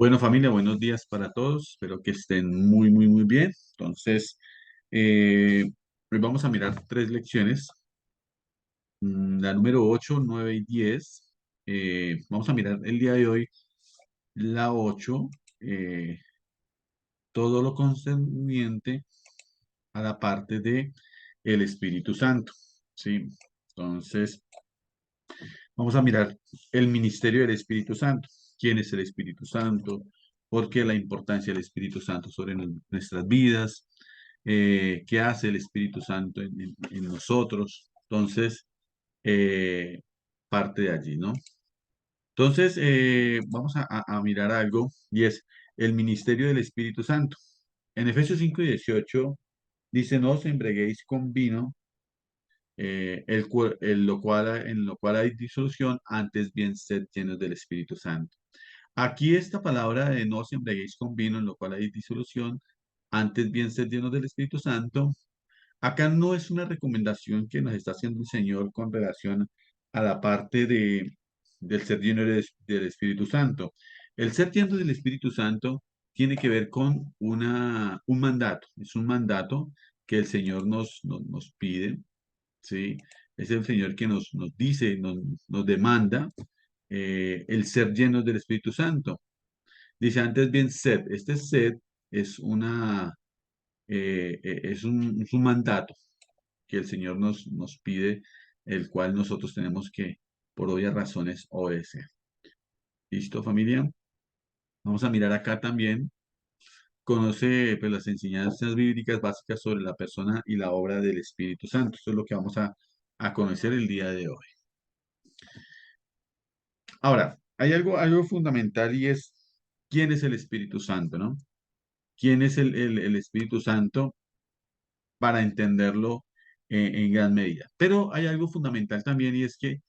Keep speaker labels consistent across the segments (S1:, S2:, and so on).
S1: Bueno, familia, buenos días para todos. Espero que estén muy bien. Entonces, eh, hoy vamos a mirar tres lecciones. La número 8, 9 y 10. Vamos a mirar el día de hoy la 8, eh, todo lo concerniente a la parte de el Espíritu Santo. ¿Sí? Entonces, vamos a mirar el ministerio del Espíritu Santo. ¿Quién es el Espíritu Santo? ¿Por qué la importancia del Espíritu Santo sobre nuestras vidas? ¿Qué hace el Espíritu Santo en nosotros? Entonces, eh, parte de allí, ¿no? Entonces, vamos a mirar algo y es el ministerio del Espíritu Santo. En Efesios 5:18 dice, no os embriaguéis con vino, en lo cual hay disolución, antes bien sed llenos del Espíritu Santo. Aquí esta palabra de no os embriaguéis con vino, en lo cual hay disolución, antes bien sed llenos del Espíritu Santo. Acá no es una recomendación que nos está haciendo el Señor con relación a la parte del ser lleno del Espíritu Santo. El ser lleno del Espíritu Santo tiene que ver con un mandato. Es un mandato que el Señor nos pide, ¿sí? Es el Señor que nos dice, nos demanda el ser llenos del Espíritu Santo. Dice antes bien sed. Este sed es es un mandato que el Señor nos pide, el cual nosotros tenemos que, por obvias razones, obedecer. ¿Listo, familia? Vamos a mirar acá también. Conoce pues, las enseñanzas bíblicas básicas sobre la persona y la obra del Espíritu Santo. Esto es lo que vamos a conocer el día de hoy. Ahora, hay algo fundamental y es quién es el Espíritu Santo, ¿no? ¿Quién es el Espíritu Santo para entenderlo en gran medida? Pero hay algo fundamental también y es que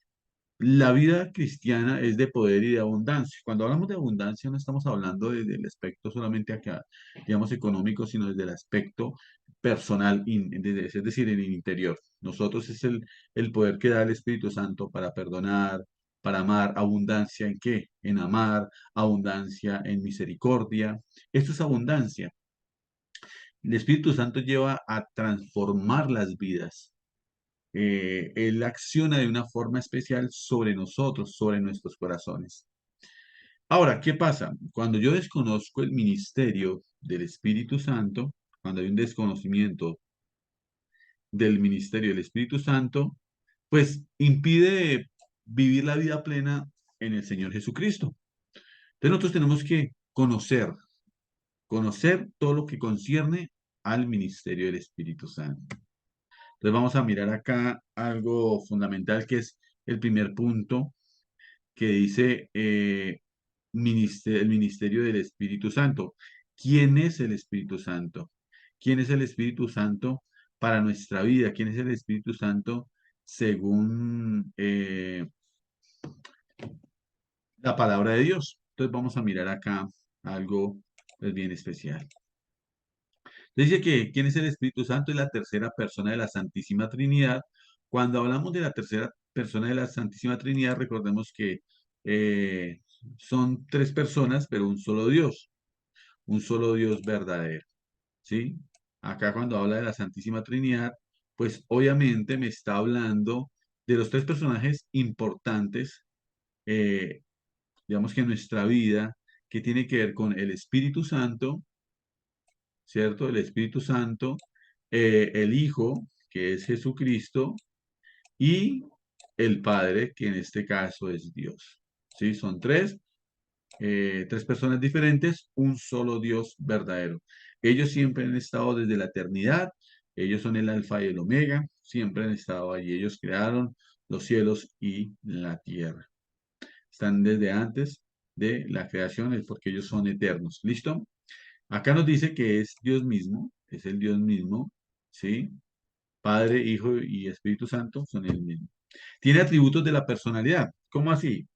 S1: la vida cristiana es de poder y de abundancia. Cuando hablamos de abundancia no estamos hablando del aspecto solamente acá, digamos, económico, sino desde el aspecto personal, es decir, en el interior. Nosotros es el poder que da el Espíritu Santo para perdonar, para amar, abundancia en qué, en amar, abundancia en misericordia. Esto es abundancia. El Espíritu Santo lleva a transformar las vidas. Él acciona de una forma especial sobre nosotros, sobre nuestros corazones. Ahora, ¿qué pasa? Cuando yo desconozco el ministerio del Espíritu Santo, cuando hay un desconocimiento del ministerio del Espíritu Santo, pues impide vivir la vida plena en el Señor Jesucristo. Entonces nosotros tenemos que conocer todo lo que concierne al ministerio del Espíritu Santo. Entonces vamos a mirar acá algo fundamental que es el primer punto que dice el ministerio del Espíritu Santo. ¿Quién es el Espíritu Santo? ¿Quién es el Espíritu Santo para nuestra vida? ¿Quién es el Espíritu Santo según la palabra de Dios? Entonces vamos a mirar acá algo pues, bien especial. Dice que quién es el Espíritu Santo es la tercera persona de la Santísima Trinidad. Cuando hablamos de la tercera persona de la Santísima Trinidad, recordemos que eh, son tres personas, pero un solo Dios verdadero, ¿sí? Acá cuando habla de la Santísima Trinidad, pues obviamente me está hablando de los tres personajes importantes, eh, digamos que en nuestra vida, que tiene que ver con el Espíritu Santo, ¿cierto? El Espíritu Santo, el Hijo, que es Jesucristo, y el Padre, que en este caso es Dios. ¿Sí? Son tres personas diferentes, un solo Dios verdadero. Ellos siempre han estado desde la eternidad, ellos son el alfa y el omega, siempre han estado allí. Ellos crearon los cielos y la tierra. Están desde antes de la creación, es porque ellos son eternos. ¿Listo? Acá nos dice que es Dios mismo, es el Dios mismo, ¿sí? Padre, Hijo y Espíritu Santo son el mismo. Tiene atributos de la personalidad. ¿Cómo así?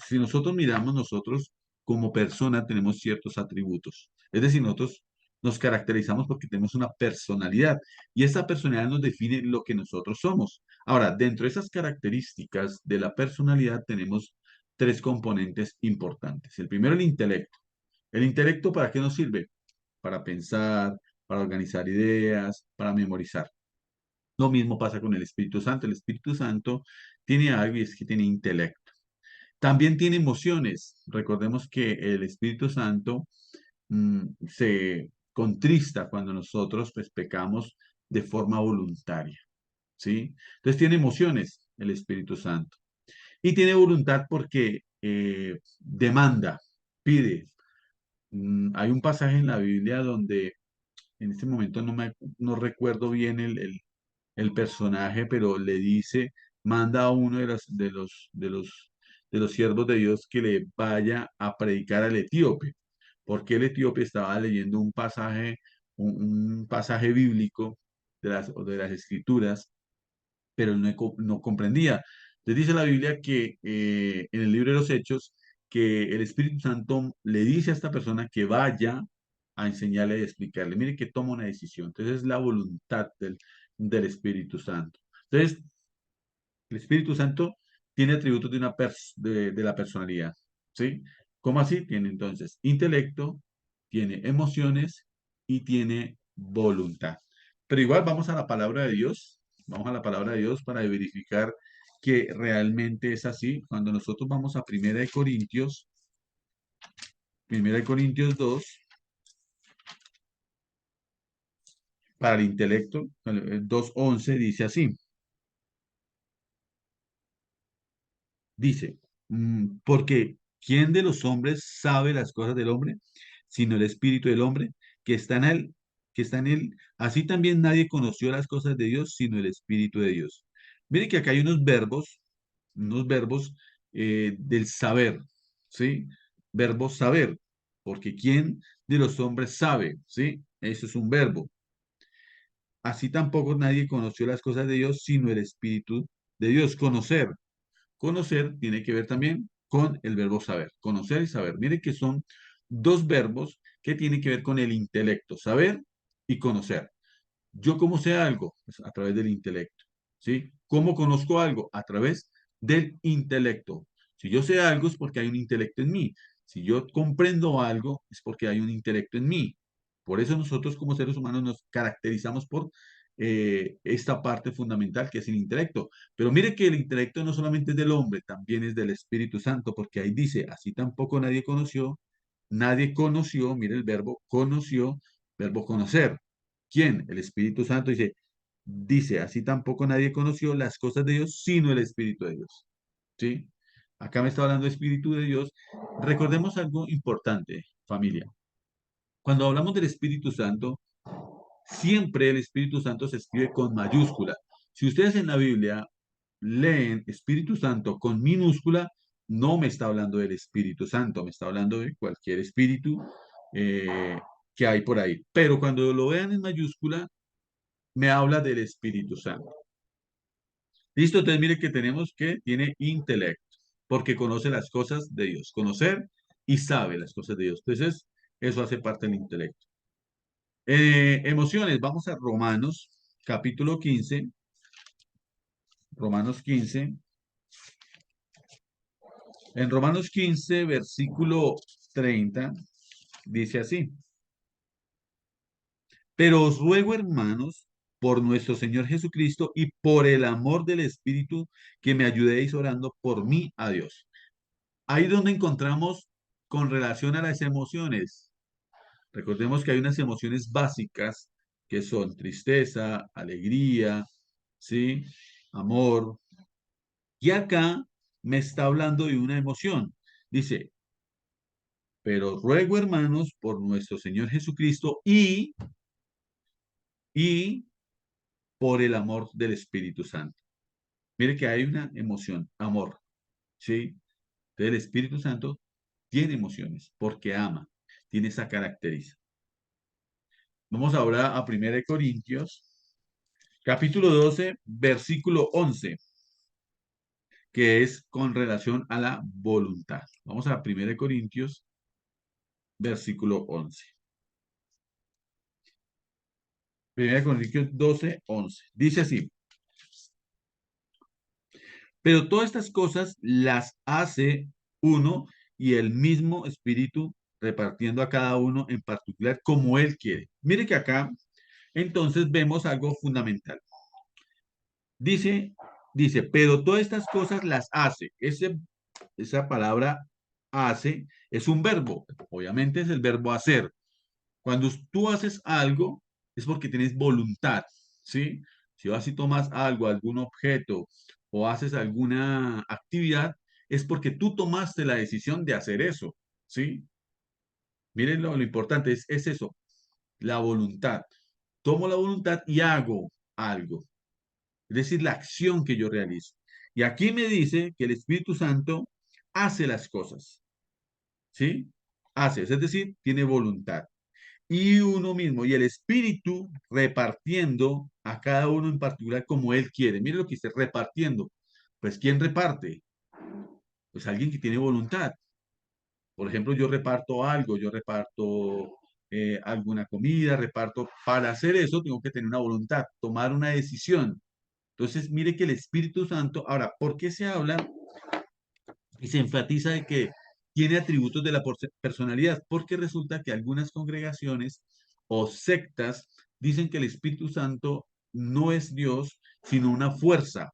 S1: Si nosotros miramos, nosotros como persona tenemos ciertos atributos. Es decir, nosotros nos caracterizamos porque tenemos una personalidad y esa personalidad nos define lo que nosotros somos. Ahora, dentro de esas características de la personalidad tenemos tres componentes importantes. El primero, el intelecto. ¿El intelecto para qué nos sirve? Para pensar, para organizar ideas, para memorizar. Lo mismo pasa con el Espíritu Santo. El Espíritu Santo tiene algo y es que tiene intelecto. También tiene emociones. Recordemos que el Espíritu Santo se contrista cuando nosotros pues, pecamos de forma voluntaria, ¿sí? Entonces tiene emociones el Espíritu Santo. Y tiene voluntad porque demanda, pide. Hay un pasaje en la Biblia donde en este momento no recuerdo bien el personaje, pero le dice, manda a uno de los siervos de Dios que le vaya a predicar al etíope, porque el etíope estaba leyendo un pasaje bíblico de las escrituras, pero él no comprendía. Entonces dice la Biblia que en el libro de los Hechos, que el Espíritu Santo le dice a esta persona que vaya a enseñarle y explicarle. Mire que toma una decisión. Entonces es la voluntad del Espíritu Santo. Entonces, el Espíritu Santo tiene atributos de la personalidad, ¿sí? ¿Cómo así? Tiene entonces intelecto, tiene emociones y tiene voluntad. Pero igual vamos a la palabra de Dios, vamos a la palabra de Dios para verificar que realmente es así. Cuando nosotros vamos a Primera de Corintios 2, para el intelecto, 2:11 dice así. Dice, porque ¿quién de los hombres sabe las cosas del hombre, sino el espíritu del hombre que está en él, que está en él? Así también nadie conoció las cosas de Dios, sino el espíritu de Dios. Mire que acá hay unos verbos del saber, ¿sí? Verbo saber, porque ¿quién de los hombres sabe? ¿Sí? Eso es un verbo. Así tampoco nadie conoció las cosas de Dios, sino el espíritu de Dios. Conocer. Conocer tiene que ver también con el verbo saber. Conocer y saber. Mire que son dos verbos que tienen que ver con el intelecto. Saber y conocer. ¿Yo cómo sé algo? Pues a través del intelecto. ¿Sí? ¿Cómo conozco algo? A través del intelecto. Si yo sé algo es porque hay un intelecto en mí. Si yo comprendo algo es porque hay un intelecto en mí. Por eso nosotros como seres humanos nos caracterizamos por esta parte fundamental que es el intelecto. Pero mire que el intelecto no solamente es del hombre, también es del Espíritu Santo, porque ahí dice, así tampoco nadie conoció, mire el verbo conocer. ¿Quién? El Espíritu Santo dice, así tampoco nadie conoció las cosas de Dios, sino el Espíritu de Dios. ¿Sí? Acá me está hablando de Espíritu de Dios. Recordemos algo importante, familia. Cuando hablamos del Espíritu Santo, siempre el Espíritu Santo se escribe con mayúscula. Si ustedes en la Biblia leen Espíritu Santo con minúscula, no me está hablando del Espíritu Santo, me está hablando de cualquier espíritu eh, que hay por ahí. Pero cuando lo vean en mayúscula, me habla del Espíritu Santo. Listo, entonces mire que tenemos que tiene intelecto, porque conoce las cosas de Dios, conocer y sabe las cosas de Dios. Entonces, eso hace parte del intelecto. Emociones, vamos a Romanos, capítulo 15. Romanos 15. En Romanos 15, versículo 30, dice así. Pero os ruego, hermanos, por nuestro Señor Jesucristo y por el amor del Espíritu, que me ayudéis orando por mí a Dios. Ahí donde encontramos con relación a las emociones. Recordemos que hay unas emociones básicas que son tristeza, alegría, ¿sí? Amor. Y acá me está hablando de una emoción. Dice, pero ruego, hermanos, por nuestro Señor Jesucristo y por el amor del Espíritu Santo. Mire que hay una emoción, amor, ¿sí? Entonces, el Espíritu Santo tiene emociones porque ama, tiene esa característica. Vamos ahora a 1 Corintios, capítulo 12, versículo 11, que es con relación a la voluntad. Vamos a 1 Corintios, versículo 11. 1 Corintios 12, 11. Dice así, pero todas estas cosas las hace uno y el mismo espíritu repartiendo a cada uno en particular como él quiere. Mire que acá entonces vemos algo fundamental. Dice, dice, pero todas estas cosas las hace. Esa palabra hace es un verbo. Obviamente es el verbo hacer. Cuando tú haces algo, es porque tienes voluntad, ¿sí? Si vas y tomas algo, algún objeto, o haces alguna actividad, es porque tú tomaste la decisión de hacer eso, ¿sí? Miren lo importante es eso, la voluntad. Tomo la voluntad y hago algo, es decir, la acción que yo realizo. Y aquí me dice que el Espíritu Santo hace las cosas, ¿sí? Hace, es decir, tiene voluntad. Y uno mismo, y el espíritu repartiendo a cada uno en particular como él quiere. Mire lo que dice, repartiendo. Pues ¿quién reparte? Pues alguien que tiene voluntad. Por ejemplo, yo reparto algo, yo reparto alguna comida, reparto. Para hacer eso tengo que tener una voluntad, tomar una decisión. Entonces, mire que el Espíritu Santo, ahora, ¿por qué se habla y se enfatiza de que tiene atributos de la personalidad? Porque resulta que algunas congregaciones o sectas dicen que el Espíritu Santo no es Dios, sino una fuerza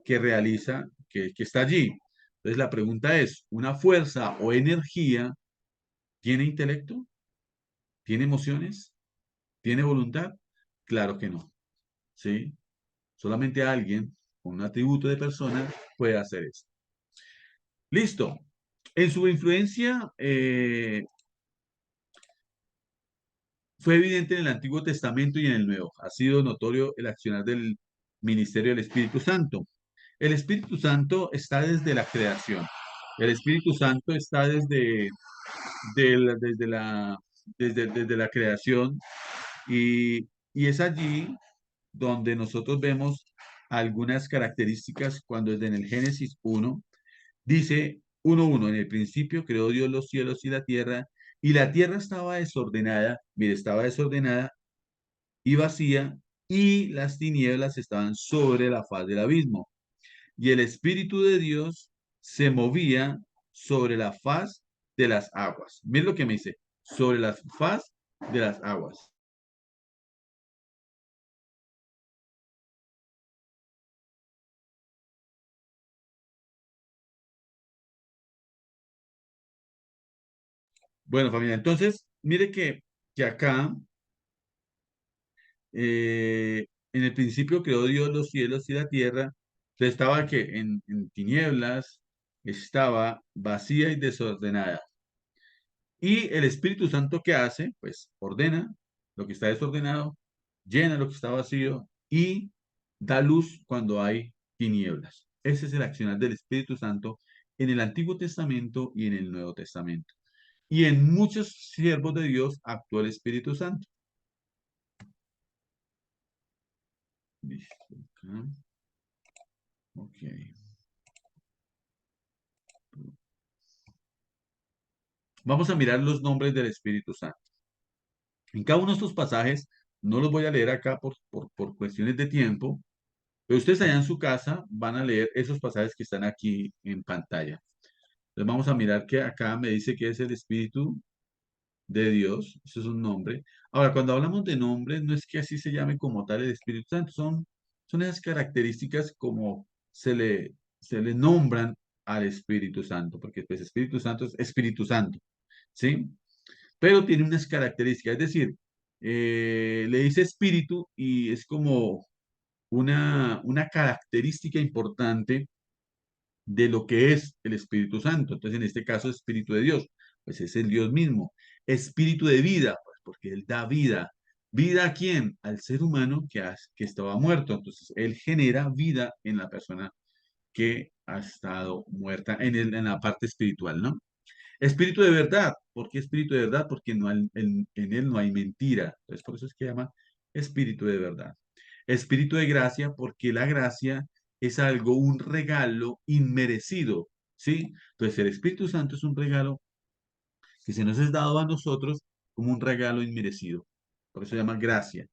S1: que realiza, que está allí. Entonces la pregunta es, ¿una fuerza o energía tiene intelecto? ¿Tiene emociones? ¿Tiene voluntad? Claro que no, ¿sí? Solamente alguien con un atributo de persona puede hacer eso. Listo. En su influencia fue evidente en el Antiguo Testamento y en el Nuevo. Ha sido notorio el accionar del ministerio del Espíritu Santo. El Espíritu Santo está desde la creación. El Espíritu Santo está desde desde la creación y es allí donde nosotros vemos algunas características cuando desde en el Génesis 1 dice 1:1, en el principio creó Dios los cielos y la tierra estaba desordenada, mire, estaba desordenada y vacía, y las tinieblas estaban sobre la faz del abismo. Y el Espíritu de Dios se movía sobre la faz de las aguas. Mire lo que me dice, sobre la faz de las aguas. Bueno, familia, entonces, mire que acá en el principio creó Dios los cielos y la tierra. Entonces estaba que en tinieblas, estaba vacía y desordenada. Y el Espíritu Santo, ¿qué hace? Pues ordena lo que está desordenado, llena lo que está vacío y da luz cuando hay tinieblas. Ese es el accionar del Espíritu Santo en el Antiguo Testamento y en el Nuevo Testamento. Y en muchos siervos de Dios actuó el Espíritu Santo. Listo. Acá. Ok. Vamos a mirar los nombres del Espíritu Santo. En cada uno de estos pasajes, no los voy a leer acá por cuestiones de tiempo, pero ustedes allá en su casa van a leer esos pasajes que están aquí en pantalla. Entonces vamos a mirar que acá me dice que es el Espíritu de Dios, eso es un nombre. Ahora, cuando hablamos de nombres, no es que así se llame como tal el Espíritu Santo, son esas características como se le nombran al Espíritu Santo, porque pues Espíritu Santo es Espíritu Santo, ¿sí? Pero tiene unas características, es decir, le dice espíritu y es como una característica importante de lo que es el Espíritu Santo. Entonces, en este caso, Espíritu de Dios, pues es el Dios mismo. Espíritu de vida, pues porque Él da vida. ¿Vida a quién? Al ser humano que estaba muerto. Entonces, Él genera vida en la persona que ha estado muerta en la parte espiritual, ¿no? Espíritu de verdad. ¿Por qué espíritu de verdad? Porque en él no hay mentira. Entonces, por eso es que llama espíritu de verdad. Espíritu de gracia, porque la gracia es algo, un regalo inmerecido, ¿sí? Entonces, el Espíritu Santo es un regalo que se nos es dado a nosotros como un regalo inmerecido. Por eso se llama gracia.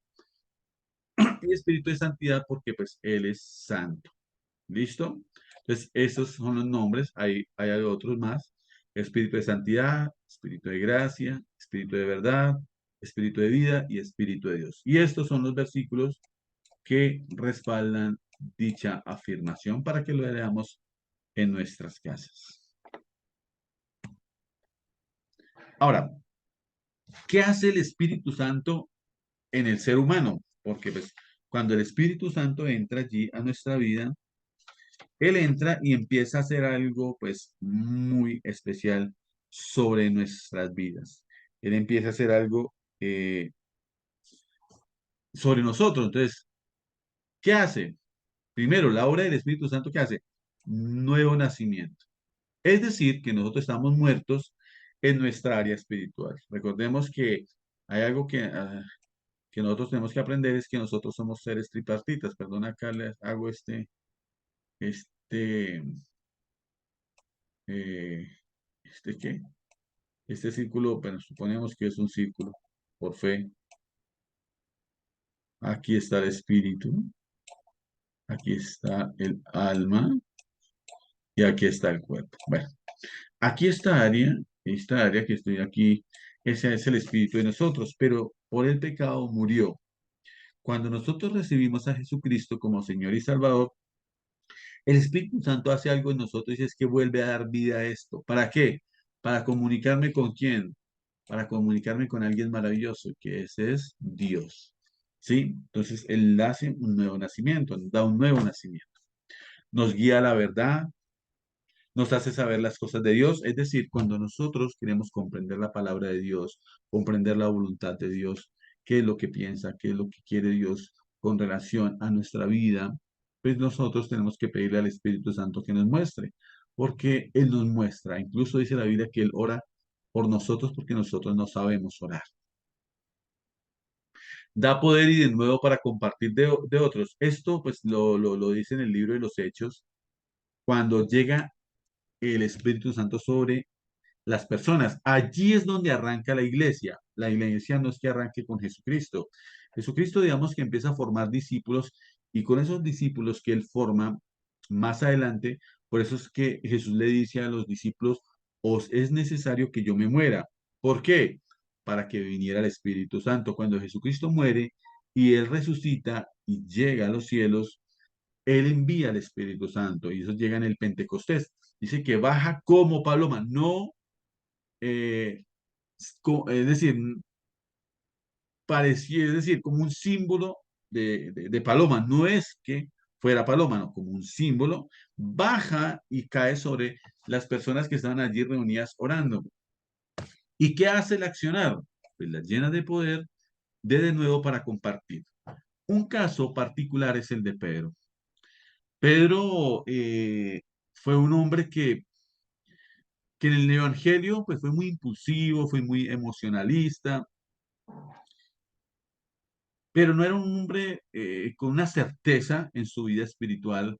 S1: Y espíritu de santidad, porque pues Él es santo. ¿Listo? Entonces, esos son los nombres, hay otros más: espíritu de santidad, espíritu de gracia, espíritu de verdad, espíritu de vida y espíritu de Dios. Y estos son los versículos que respaldan dicha afirmación para que lo leamos en nuestras casas. Ahora, ¿qué hace el Espíritu Santo en el ser humano? Porque pues cuando el Espíritu Santo entra allí a nuestra vida, Él entra y empieza a hacer algo pues muy especial sobre nuestras vidas. Él empieza a hacer algo sobre nosotros. Entonces, ¿qué hace? Primero, la obra del Espíritu Santo, ¿qué hace? Nuevo nacimiento. Es decir, que nosotros estamos muertos en nuestra área espiritual. Recordemos que hay algo que nosotros tenemos que aprender, es que nosotros somos seres tripartitas. Perdón, acá les hago este, eh, ¿qué? Este círculo, bueno, suponemos que es un círculo, por fe. Aquí está el espíritu, aquí está el alma y aquí está el cuerpo. Bueno, aquí esta área que estoy aquí, ese es el espíritu de nosotros, pero por el pecado murió. Cuando nosotros recibimos a Jesucristo como Señor y Salvador, el Espíritu Santo hace algo en nosotros y es que vuelve a dar vida a esto. ¿Para qué? Para comunicarme con quién, para comunicarme con alguien maravilloso, que ese es Dios. ¿Sí? Entonces, Él hace un nuevo nacimiento, nos da un nuevo nacimiento. Nos guía a la verdad, nos hace saber las cosas de Dios. Es decir, cuando nosotros queremos comprender la palabra de Dios, comprender la voluntad de Dios, qué es lo que piensa, qué es lo que quiere Dios con relación a nuestra vida, pues nosotros tenemos que pedirle al Espíritu Santo que nos muestre, porque Él nos muestra. Incluso dice la Biblia que Él ora por nosotros porque nosotros no sabemos orar. Da poder y de nuevo para compartir de otros. Esto pues lo dice en el libro de los Hechos, cuando llega el Espíritu Santo sobre las personas. Allí es donde arranca la iglesia. La iglesia no es que arranque con Jesucristo. Jesucristo, digamos que empieza a formar discípulos y con esos discípulos que él forma más adelante, por eso es que Jesús le dice a los discípulos, os es necesario que yo me muera. ¿Por qué? Para que viniera el Espíritu Santo. Cuando Jesucristo muere y él resucita y llega a los cielos, él envía al Espíritu Santo y eso llega en el Pentecostés. Dice que baja como paloma, no eh, es decir, parecía, es decir, como un símbolo de paloma. No es que fuera paloma, no, como un símbolo, baja y cae sobre las personas que estaban allí reunidas orando. ¿Y qué hace el accionar? Pues la llena de poder de nuevo para compartir. Un caso particular es el de Pedro. Pedro fue un hombre que en el Evangelio pues, fue muy impulsivo, fue muy emocionalista, pero no era un hombre con una certeza en su vida espiritual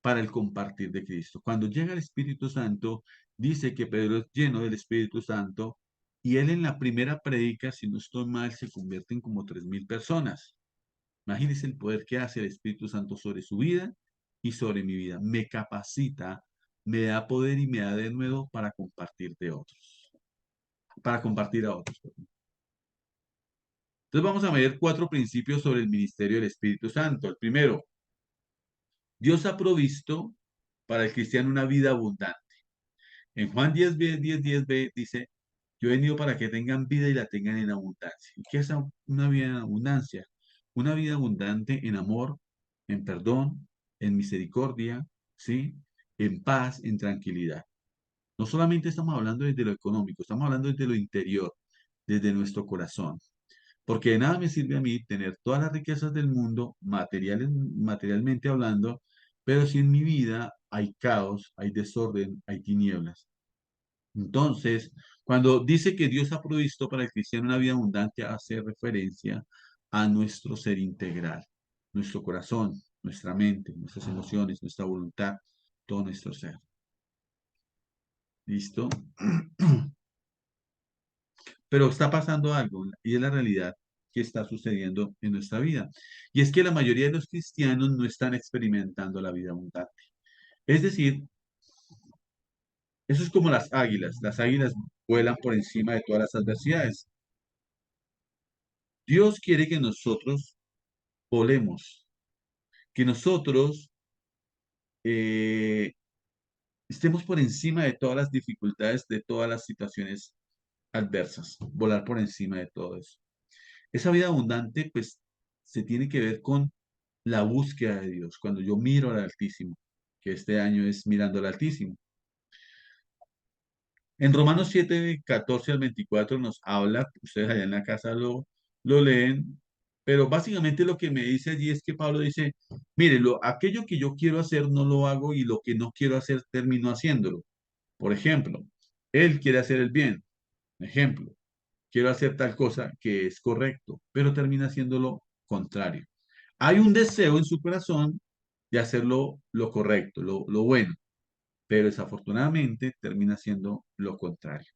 S1: para el compartir de Cristo. Cuando llega el Espíritu Santo, dice que Pedro es lleno del Espíritu Santo y él en la primera predica, si no estoy mal, se convierte en como 3.000 personas. Imagínense el poder que hace el Espíritu Santo sobre su vida y sobre mi vida. Me capacita, me da poder y me da de nuevo para compartir de otros, para compartir a otros. Entonces vamos a ver 4 principios sobre el ministerio del Espíritu Santo. El primero, Dios ha provisto para el cristiano una vida abundante. En Juan 10:10b dice, yo he venido para que tengan vida y la tengan en abundancia. ¿Y qué es una vida en abundancia? Una vida abundante en amor, en perdón, en misericordia, ¿sí? En paz, en tranquilidad. No solamente estamos hablando desde lo económico, estamos hablando desde lo interior, desde nuestro corazón. Porque de nada me sirve a mí tener todas las riquezas del mundo, materialmente hablando, pero si en mi vida hay caos, hay desorden, hay tinieblas. Entonces, cuando dice que Dios ha provisto para el cristiano una vida abundante, hace referencia a nuestro ser integral, nuestro corazón, nuestra mente, nuestras emociones, nuestra voluntad, todo nuestro ser. ¿Listo? Pero está pasando algo y es la realidad que está sucediendo en nuestra vida. Y es que la mayoría de los cristianos no están experimentando la vida abundante. Es decir, eso es como las águilas. Las águilas vuelan por encima de todas las adversidades. Dios quiere que nosotros volemos, que nosotros eh, estemos por encima de todas las dificultades, de todas las situaciones adversas, volar por encima de todo eso. Esa vida abundante, pues, se tiene que ver con la búsqueda de Dios. Cuando yo miro al Altísimo, que este año es mirando al Altísimo. En Romanos 7 14 al 24 nos habla, ustedes allá en la casa lo leen, pero básicamente lo que me dice allí es que Pablo dice, mire, aquello que yo quiero hacer no lo hago y lo que no quiero hacer termino haciéndolo. Por ejemplo, él quiere hacer el bien. Ejemplo, quiero hacer tal cosa que es correcto, pero termina haciendo lo contrario. Hay un deseo en su corazón de hacerlo lo correcto, lo bueno, pero desafortunadamente termina siendo lo contrario.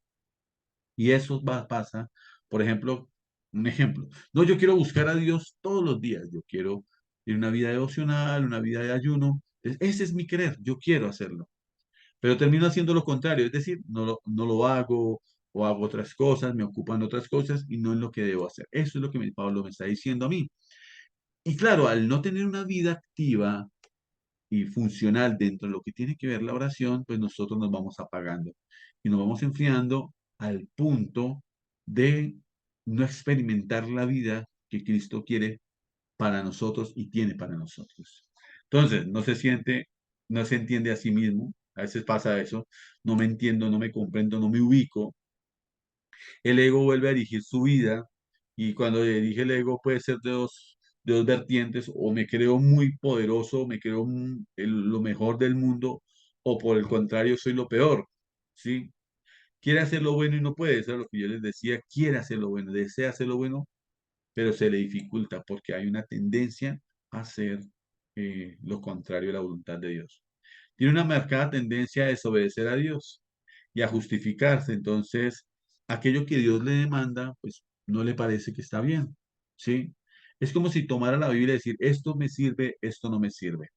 S1: Y eso pasa, por ejemplo, un ejemplo. No, yo quiero buscar a Dios todos los días, yo quiero tener una vida devocional, una vida de ayuno. Ese es mi querer, yo quiero hacerlo, pero termino haciendo lo contrario, es decir, no lo hago o hago otras cosas, me ocupan otras cosas y no en lo que debo hacer. Eso es lo que Pablo me está diciendo a mí. Y claro, al no tener una vida activa y funcional dentro de lo que tiene que ver la oración, pues nosotros nos vamos apagando y nos vamos enfriando al punto de no experimentar la vida que Cristo quiere para nosotros y tiene para nosotros. Entonces, no se entiende a sí mismo. A veces pasa eso. No me entiendo, no me comprendo, no me ubico. El ego vuelve a dirigir su vida y cuando dirige el ego puede ser de dos vertientes, o me creo muy poderoso, me creo lo mejor del mundo, o por el contrario soy lo peor, ¿sí? Quiere hacer lo bueno y no puede, eso es lo que yo les decía, quiere hacer lo bueno, desea hacer lo bueno, pero se le dificulta porque hay una tendencia a hacer lo contrario a la voluntad de Dios. Tiene una marcada tendencia a desobedecer a Dios y a justificarse. Entonces, aquello que Dios le demanda, pues no le parece que está bien, ¿sí? Es como si tomara la Biblia y decir, esto me sirve, esto no me sirve.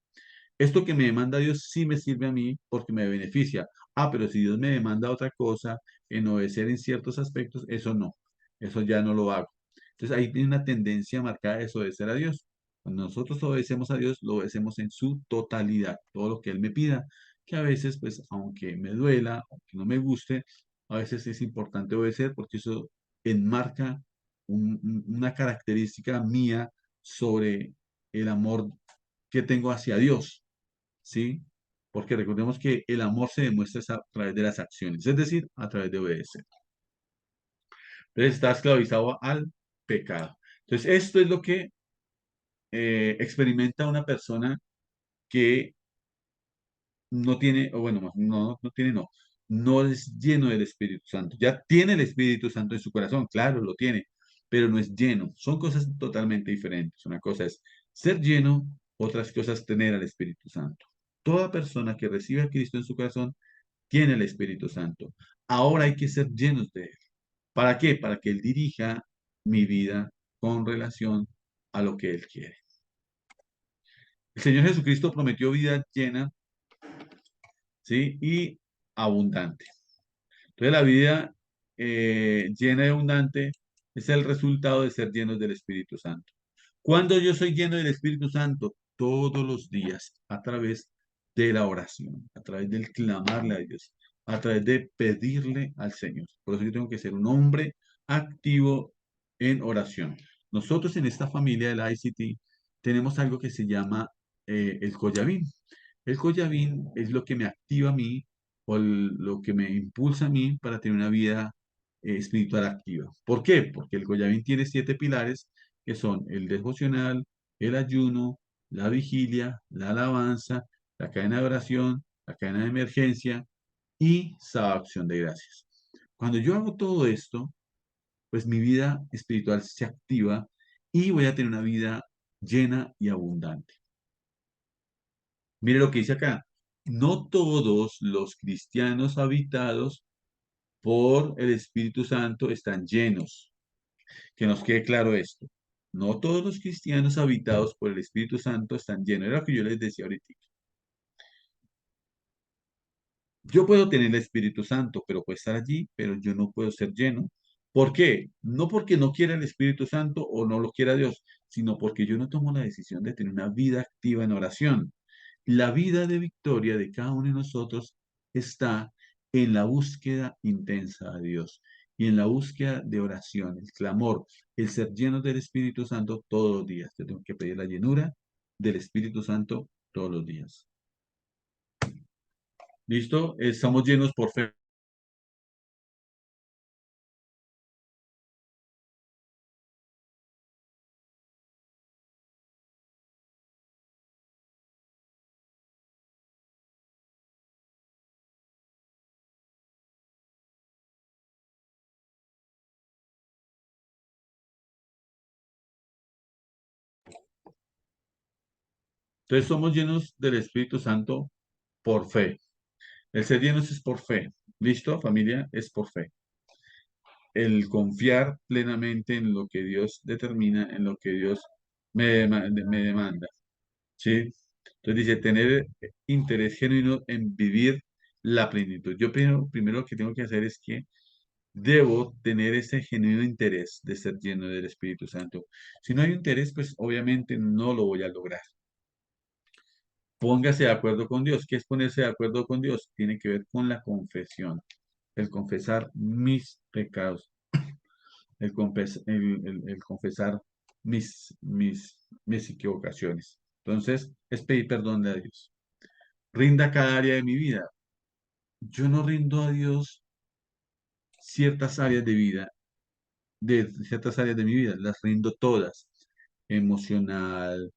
S1: Esto que me demanda Dios sí me sirve a mí porque me beneficia. Ah, pero si Dios me demanda otra cosa, en obedecer en ciertos aspectos, eso no, eso ya no lo hago. Entonces ahí tiene una tendencia marcada de desobedecer a Dios. Cuando nosotros obedecemos a Dios, lo obedecemos en su totalidad, todo lo que Él me pida, que a veces, pues, aunque me duela, aunque no me guste, a veces es importante obedecer porque eso enmarca una característica mía sobre el amor que tengo hacia Dios. ¿Sí? Porque recordemos que el amor se demuestra es a través de las acciones, es decir, a través de obedecer. Entonces está esclavizado al pecado. Entonces esto es lo que experimenta una persona que no tiene, o bueno, no tiene, no es lleno del Espíritu Santo. Ya tiene el Espíritu Santo en su corazón, claro, lo tiene, pero no es lleno. Son cosas totalmente diferentes. Una cosa es ser lleno, otras cosas tener al Espíritu Santo. Toda persona que recibe a Cristo en su corazón tiene el Espíritu Santo. Ahora hay que ser llenos de Él. ¿Para qué? Para que Él dirija mi vida con relación a lo que Él quiere. El Señor Jesucristo prometió vida llena, ¿sí? Y abundante. Entonces la vida llena y abundante es el resultado de ser llenos del Espíritu Santo. Cuando yo soy lleno del Espíritu Santo, todos los días, a través de la oración, a través del clamarle a Dios, a través de pedirle al Señor. Por eso yo tengo que ser un hombre activo en oración. Nosotros en esta familia de la ICT tenemos algo que se llama el Coyavín. El Coyavín es lo que me activa a mí o lo que me impulsa a mí para tener una vida espiritual activa. ¿Por qué? Porque el Coyavín tiene 7 pilares que son el devocional, el ayuno, la vigilia, la alabanza, la cadena de oración, la cadena de emergencia y la acción de gracias. Cuando yo hago todo esto, pues mi vida espiritual se activa y voy a tener una vida llena y abundante. Mire lo que dice acá. No todos los cristianos habitados por el Espíritu Santo están llenos. Que nos quede claro esto. No todos los cristianos habitados por el Espíritu Santo están llenos. Era lo que yo les decía ahorita. Yo puedo tener el Espíritu Santo, pero puede estar allí, pero yo no puedo ser lleno. ¿Por qué? No porque no quiera el Espíritu Santo o no lo quiera Dios, sino porque yo no tomo la decisión de tener una vida activa en oración. La vida de victoria de cada uno de nosotros está en la búsqueda intensa de Dios y en la búsqueda de oración, el clamor, el ser llenos del Espíritu Santo todos los días. Yo tengo que pedir la llenura del Espíritu Santo todos los días. ¿Listo? Estamos llenos por fe. Entonces somos llenos del Espíritu Santo por fe. El ser llenos es por fe. ¿Listo, familia? Es por fe. El confiar plenamente en lo que Dios determina, en lo que Dios me demanda. ¿Sí? Entonces dice, tener interés genuino en vivir la plenitud. Yo primero lo que tengo que hacer es que debo tener ese genuino interés de ser lleno del Espíritu Santo. Si no hay interés, pues obviamente no lo voy a lograr. Póngase de acuerdo con Dios. ¿Qué es ponerse de acuerdo con Dios? Tiene que ver con la confesión, el confesar mis pecados, el confesar mis equivocaciones. Entonces, es pedir perdón a Dios. Rinda cada área de mi vida. Yo no rindo a Dios ciertas áreas de vida, de ciertas áreas de mi vida, las rindo todas. Emocional,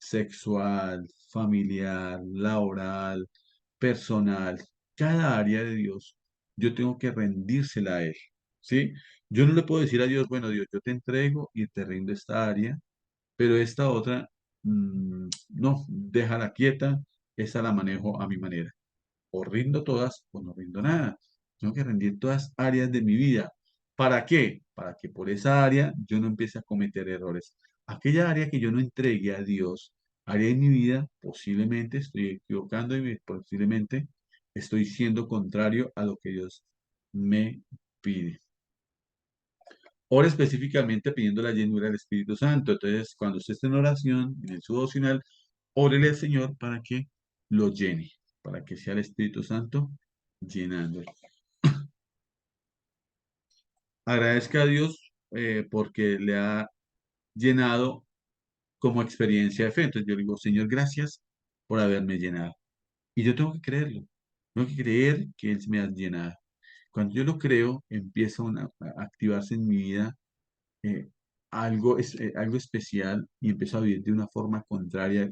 S1: sexual, familiar, laboral, personal, cada área de Dios, yo tengo que rendírsela a Él, ¿sí? Yo no le puedo decir a Dios, bueno, Dios, yo te entrego y te rindo esta área, pero esta otra, no, déjala quieta, esa la manejo a mi manera. O rindo todas o no rindo nada. Tengo que rendir todas áreas de mi vida. ¿Para qué? Para que por esa área yo no empiece a cometer errores. Aquella área que yo no entregue a Dios, área de mi vida, posiblemente estoy equivocando y posiblemente estoy siendo contrario a lo que Dios me pide. Ora específicamente pidiendo la llenura del Espíritu Santo. Entonces, cuando usted esté en oración, en su devocional, órele al Señor para que lo llene, para que sea el Espíritu Santo llenándolo. Agradezca a Dios porque le ha llenado como experiencia de fe. Entonces yo le digo, Señor, gracias por haberme llenado. Y yo tengo que creerlo. Tengo que creer que Él me ha llenado. Cuando yo lo creo, empieza a activarse en mi vida eh, algo especial y empiezo a vivir de una forma contraria.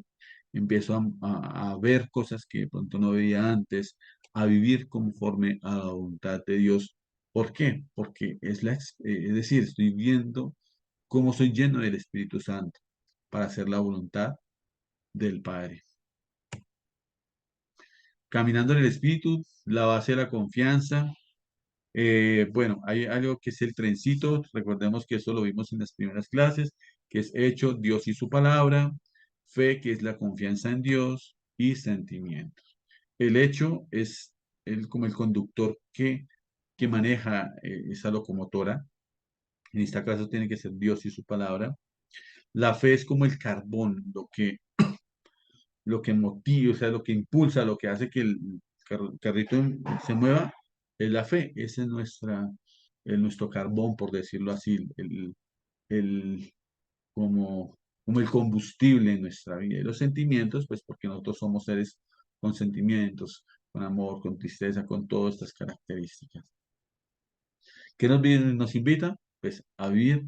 S1: Empiezo a ver cosas que de pronto no veía antes, a vivir conforme a la voluntad de Dios. ¿Por qué? Porque es decir, estoy viendo cómo soy lleno del Espíritu Santo para hacer la voluntad del Padre. Caminando en el Espíritu, la base de la confianza. Bueno, hay algo que es el trencito. Recordemos que eso lo vimos en las primeras clases, que es hecho Dios y su palabra, fe, que es la confianza en Dios, y sentimientos. El hecho es como el conductor que maneja esa locomotora. En este caso tiene que ser Dios y su palabra. La fe es como el carbón, lo que motiva, o sea, lo que impulsa, lo que hace que el carrito se mueva, es la fe. Ese es nuestro carbón, por decirlo así, el, como el combustible en nuestra vida. Y los sentimientos, pues porque nosotros somos seres con sentimientos, con amor, con tristeza, con todas estas características. ¿Qué nos invita? Pues a vivir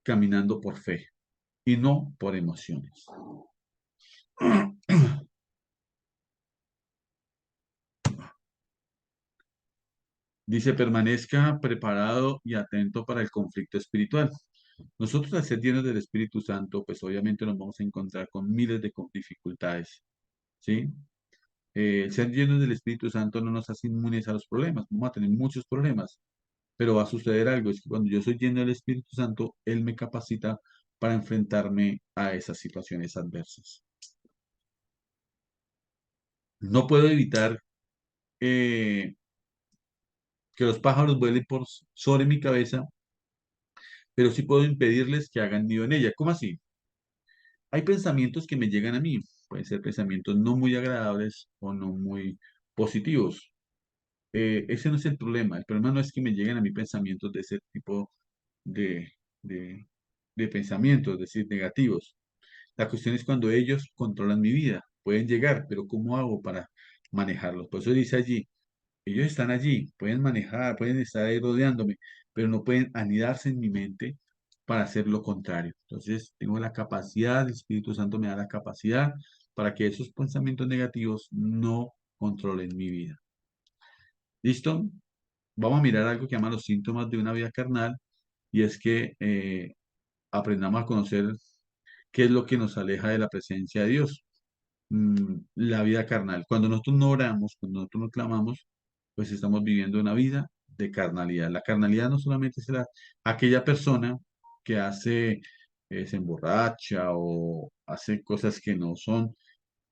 S1: caminando por fe y no por emociones. Dice, permanezca preparado y atento para el conflicto espiritual. Nosotros al ser llenos del Espíritu Santo, pues obviamente nos vamos a encontrar con miles de dificultades, ¿sí? El ser llenos del Espíritu Santo no nos hace inmunes a los problemas, vamos a tener muchos problemas, pero va a suceder algo, es que cuando yo soy lleno del Espíritu Santo, Él me capacita para enfrentarme a esas situaciones adversas. No puedo evitar eh, que los pájaros vuelen sobre mi cabeza, pero sí puedo impedirles que hagan nido en ella. ¿Cómo así? Hay pensamientos que me llegan a mí, pueden ser pensamientos no muy agradables o no muy positivos. Ese no es el problema no es que me lleguen a mí pensamientos de ese tipo de, de, de pensamientos, es decir, negativos. La cuestión es cuando ellos controlan mi vida, pueden llegar, pero ¿cómo hago para manejarlos? Por eso dice allí, ellos están allí, pueden manejar, pueden estar ahí rodeándome, pero no pueden anidarse en mi mente para hacer lo contrario. Entonces, tengo la capacidad, el Espíritu Santo me da la capacidad para que esos pensamientos negativos no controlen mi vida. ¿Listo? Vamos a mirar algo que llama los síntomas de una vida carnal y es que aprendamos a conocer qué es lo que nos aleja de la presencia de Dios. La vida carnal. Cuando nosotros no oramos, cuando nosotros no clamamos, pues estamos viviendo una vida de carnalidad. La carnalidad no solamente es aquella persona que hace, se emborracha o hace cosas que no son.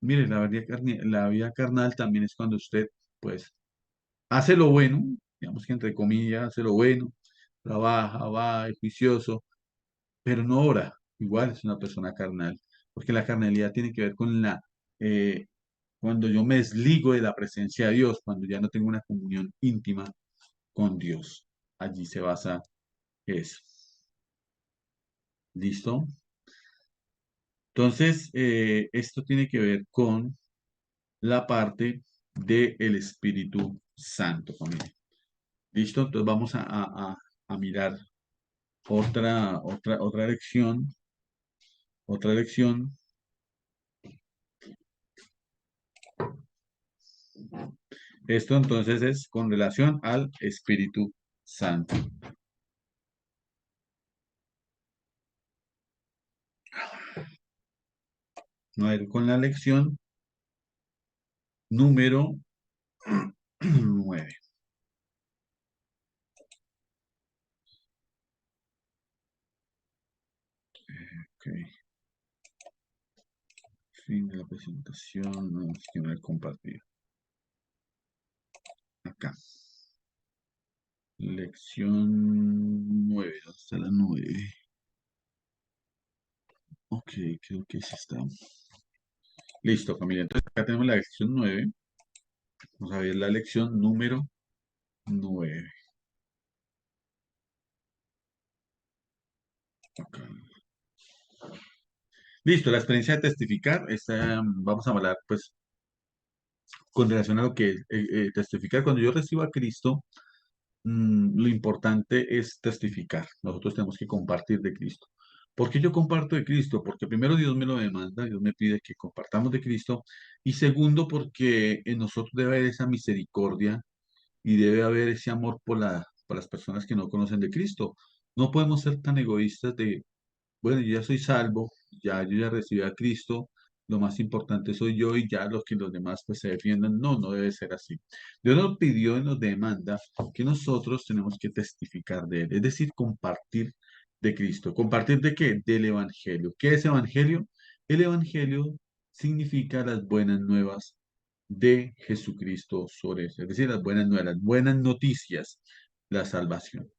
S1: Mire, la vida carnal también es cuando usted, pues, hace lo bueno, digamos que entre comillas, hace lo bueno, trabaja, va, es juicioso, pero no ora. Igual es una persona carnal, porque la carnalidad tiene que ver con eh, cuando yo me desligo de la presencia de Dios, cuando ya no tengo una comunión íntima con Dios. Allí se basa eso. ¿Listo? Entonces, esto tiene que ver con la parte del Espíritu Santo, familia. ¿Listo? Entonces vamos a mirar otra lección. Otra lección. Esto entonces es con relación al Espíritu Santo. A ver, con la lección número 9. Ok, fin de la presentación. No, es que no he compartido. Acá. Lección 9. ¿Dónde está la 9? Ok, creo que sí está. Listo, familia. Entonces acá tenemos la lección 9. Vamos a ver la lección número 9. Ok. Listo, la experiencia de testificar. Vamos a hablar, pues, con relación a lo que es testificar. Cuando yo recibo a Cristo, lo importante es testificar. Nosotros tenemos que compartir de Cristo. ¿Por qué yo comparto de Cristo? Porque primero Dios me lo demanda, Dios me pide que compartamos de Cristo. Y segundo, porque en nosotros debe haber esa misericordia y debe haber ese amor por las personas que no conocen de Cristo. No podemos ser tan egoístas de bueno, yo ya soy salvo, yo ya recibí a Cristo, lo más importante soy yo y ya los demás pues se defiendan. No, no debe ser así. Dios nos pidió y nos demanda que nosotros tenemos que testificar de Él, es decir, compartir de Cristo. ¿Compartir de qué? Del Evangelio. ¿Qué es Evangelio? El Evangelio significa las buenas nuevas de Jesucristo sobre eso, es decir, las buenas nuevas, las buenas noticias, la salvación.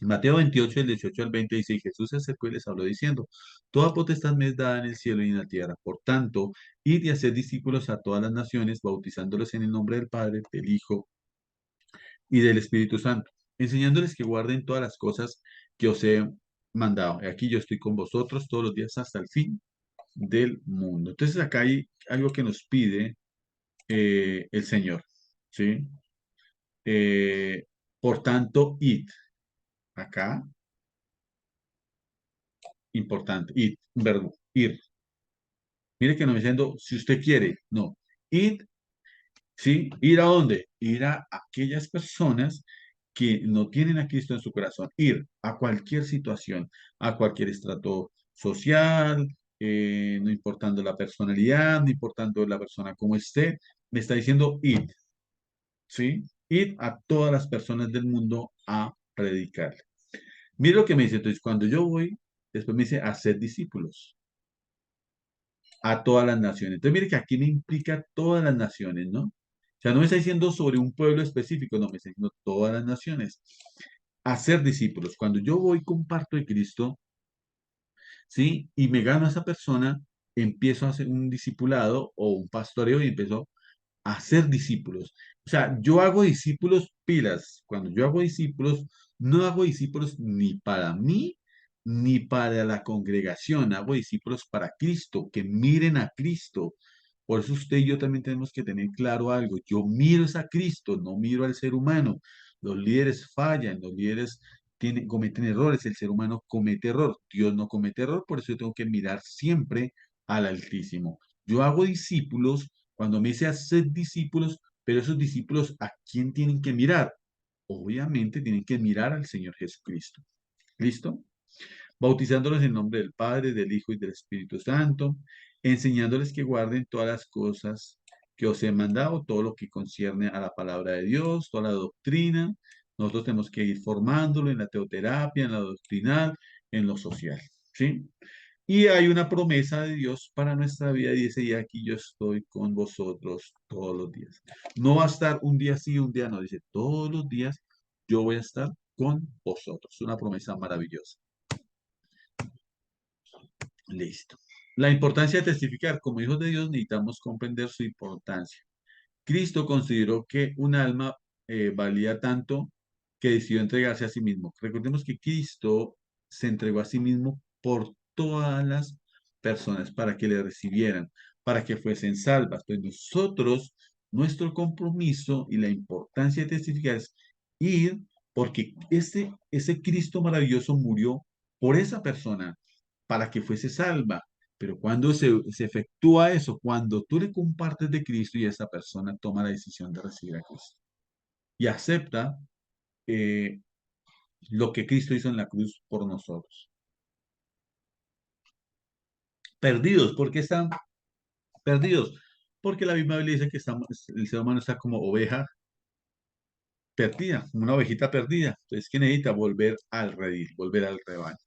S1: Mateo 28, del 18 al 20 dice, y Jesús se acercó y les habló diciendo, toda potestad me es dada en el cielo y en la tierra. Por tanto, id y haced discípulos a todas las naciones, bautizándolos en el nombre del Padre, del Hijo y del Espíritu Santo, enseñándoles que guarden todas las cosas que os he mandado. Y aquí yo estoy con vosotros todos los días hasta el fin del mundo. Entonces acá hay algo que nos pide el Señor, ¿sí? Eh, por tanto, id. Acá importante. Ir, un verbo, ir. Mire que no me diciendo si usted quiere, no. Ir, ¿sí? ¿Ir a dónde? Ir a aquellas personas que no tienen a Cristo en su corazón. Ir a cualquier situación, a cualquier estrato social, no importando la personalidad, no importando la persona como esté, me está diciendo ir, ¿sí? Ir a todas las personas del mundo a predicar. Mire lo que me dice, entonces cuando yo voy, después me dice hacer discípulos a todas las naciones. Entonces, mire que aquí me implica todas las naciones, ¿no? sea, no me está diciendo sobre un pueblo específico, no, me está diciendo todas las naciones. Hacer discípulos. Cuando yo voy, comparto de Cristo, ¿sí? Y me gano a esa persona, empiezo a hacer un discipulado o un pastoreo y empiezo a hacer discípulos. O sea, yo hago discípulos pilas. Cuando yo hago discípulos, no hago discípulos ni para mí ni para la congregación. Hago discípulos para Cristo, que miren a Cristo. Por eso usted y yo también tenemos que tener claro algo. Yo miro es a Cristo, no miro al ser humano. Los líderes fallan, los líderes cometen errores, el ser humano comete error, Dios no comete error, por eso yo tengo que mirar siempre al Altísimo. Yo hago discípulos cuando me dice hacer discípulos, pero esos discípulos, ¿a quién tienen que mirar? Obviamente tienen que mirar al Señor Jesucristo. ¿Listo? Bautizándolos en nombre del Padre, del Hijo y del Espíritu Santo, enseñándoles que guarden todas las cosas que os he mandado, todo lo que concierne a la palabra de Dios, toda la doctrina. Nosotros tenemos que ir formándolo en la teoterapia, en la doctrinal, en lo social. ¿Sí? Y hay una promesa de Dios para nuestra vida y dice, y aquí yo estoy con vosotros todos los días. No va a estar un día sí, un día no, dice, todos los días yo voy a estar con vosotros. Una promesa maravillosa. Listo. La importancia de testificar. Como hijos de Dios necesitamos comprender su importancia. Cristo consideró que un alma valía tanto que decidió entregarse a sí mismo. Recordemos que Cristo se entregó a sí mismo por todas las personas para que le recibieran, para que fuesen salvas. Pues nosotros, nuestro compromiso y la importancia de testificar es ir porque ese Cristo maravilloso murió por esa persona para que fuese salva. Pero cuando se efectúa eso, cuando tú le compartes de Cristo y esa persona toma la decisión de recibir a Cristo y acepta eh, lo que Cristo hizo en la cruz por nosotros. Perdidos, ¿por qué están perdidos? Porque la misma Biblia dice que el ser humano está como oveja perdida, como una ovejita perdida. Entonces, que necesita volver al redil, volver al rebaño.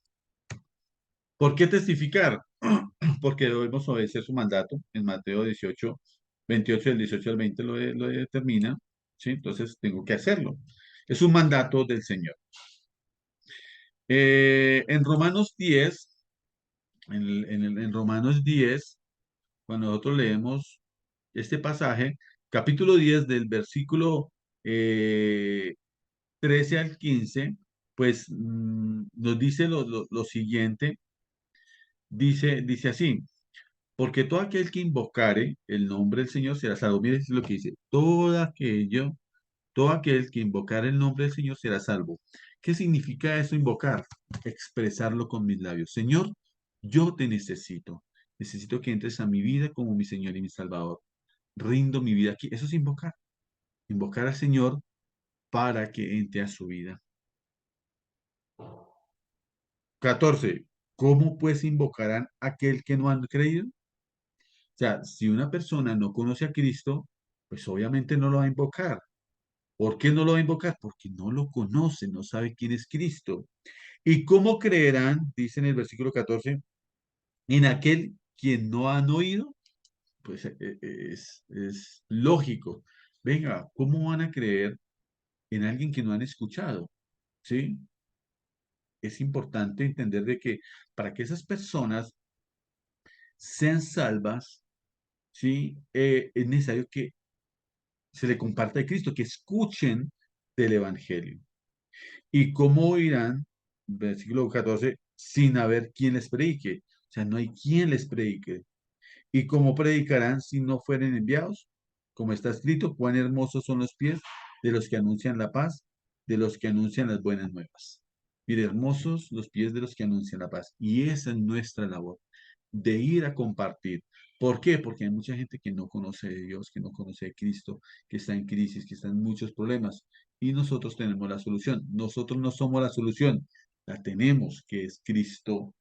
S1: ¿Por qué testificar? Porque debemos obedecer su mandato. En Mateo 18, 28, del 18 al 20 lo determina. ¿Sí? Entonces tengo que hacerlo. Es un mandato del Señor. En Romanos 10, en Romanos 10, cuando nosotros leemos este pasaje, capítulo 10 del versículo 13 al 15, pues nos dice lo siguiente, dice así. Porque todo aquel que invocare el nombre del Señor será salvo. Mire lo que dice. Todo aquel que invocare el nombre del Señor será salvo. ¿Qué significa eso invocar? Expresarlo con mis labios. Señor, yo te necesito. Necesito que entres a mi vida como mi Señor y mi Salvador. Rindo mi vida aquí. Eso es invocar. Invocar al Señor para que entre a su vida. 14. ¿Cómo pues invocarán a aquel que no han creído? O sea, si una persona no conoce a Cristo, pues obviamente no lo va a invocar. ¿Por qué no lo va a invocar? Porque no lo conoce, no sabe quién es Cristo. ¿Y cómo creerán, dice en el versículo 14, en aquel quien no han oído? Pues es lógico. Venga, ¿cómo van a creer en alguien que no han escuchado? ¿Sí? Es importante entender de que para que esas personas sean salvas, ¿sí? Es necesario que se le comparta de Cristo, que escuchen del Evangelio. ¿Y cómo oirán, versículo 14, sin haber quien les predique? O sea, no hay quien les predique. ¿Y cómo predicarán si no fueren enviados? Como está escrito, cuán hermosos son los pies de los que anuncian la paz, de los que anuncian las buenas nuevas. Mire, hermosos los pies de los que anuncian la paz. Y esa es nuestra labor, de ir a compartir. ¿Por qué? Porque hay mucha gente que no conoce de Dios, que no conoce de Cristo, que está en crisis, que está en muchos problemas. Y nosotros tenemos la solución. Nosotros no somos la solución, la tenemos, que es Cristo.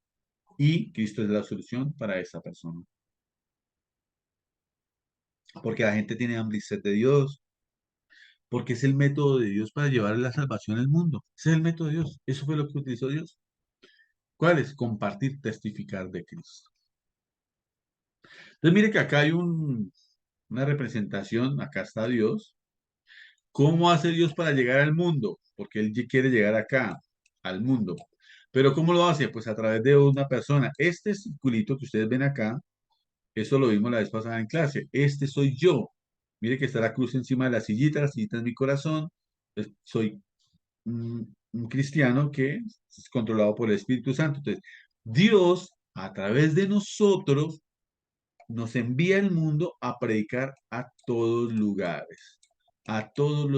S1: Y Cristo es la solución para esa persona. Porque la gente tiene hambre y sed de Dios, porque es el método de Dios para llevar la salvación al mundo. Ese es el método de Dios. Eso fue lo que utilizó Dios. ¿Cuál es? Compartir, testificar de Cristo. Entonces, mire que acá hay un, una representación, acá está Dios. ¿Cómo hace Dios para llegar al mundo? Porque Él quiere llegar acá, al mundo. Pero ¿cómo lo hace? Pues a través de una persona. Este circulito que ustedes ven acá, eso lo vimos la vez pasada en clase. Este soy yo. Mire que está la cruz encima de la sillita es mi corazón. Soy un cristiano que es controlado por el Espíritu Santo. Entonces, Dios, a través de nosotros, nos envía al mundo a predicar a todos los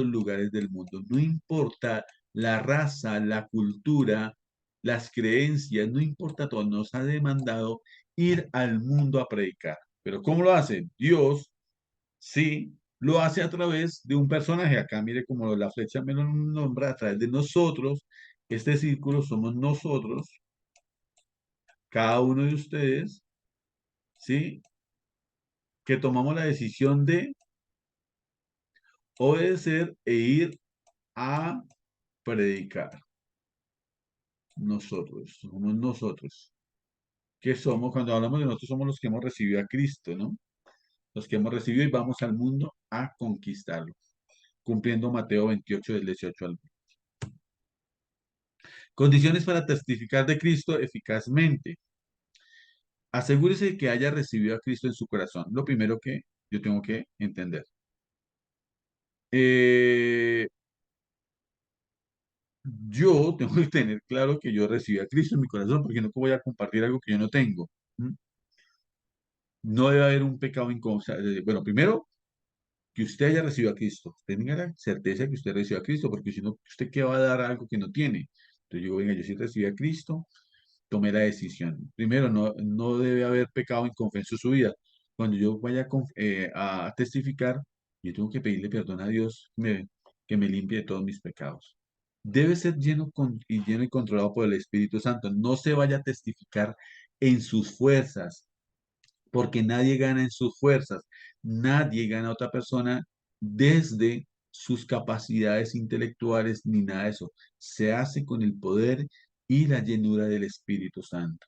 S1: lugares del mundo. No importa la raza, la cultura, las creencias, no importa todo, nos ha demandado ir al mundo a predicar. Pero ¿cómo lo hace? Dios, sí, lo hace a través de un personaje. Acá mire como la flecha me lo nombra, a través de nosotros. Este círculo somos nosotros, cada uno de ustedes, ¿sí? Que tomamos la decisión de obedecer e ir a predicar. Nosotros, somos nosotros. ¿Qué somos? Cuando hablamos de nosotros, somos los que hemos recibido a Cristo, ¿no? Los que hemos recibido y vamos al mundo a conquistarlo, cumpliendo Mateo 28 del 18 al 20. Condiciones para testificar de Cristo eficazmente. Asegúrese de que haya recibido a Cristo en su corazón. Lo primero que yo tengo que entender. Eh, yo tengo que tener claro que yo recibí a Cristo en mi corazón, porque no voy a compartir algo que yo no tengo. ¿Mm? No debe haber un pecado inconfesable. Bueno, primero, que usted haya recibido a Cristo. Tenga la certeza que usted recibió a Cristo, porque si no, ¿usted qué va a dar algo que no tiene? Entonces yo digo, venga, yo sí recibí a Cristo, tomé la decisión. Primero, no debe haber pecado inconfeso en su vida. Cuando yo vaya a testificar, yo tengo que pedirle perdón a Dios que me limpie de todos mis pecados. Debe ser lleno y controlado por el Espíritu Santo. No se vaya a testificar en sus fuerzas, porque nadie gana en sus fuerzas, nadie gana a otra persona desde sus capacidades intelectuales ni nada de eso. Se hace con el poder y la llenura del Espíritu Santo.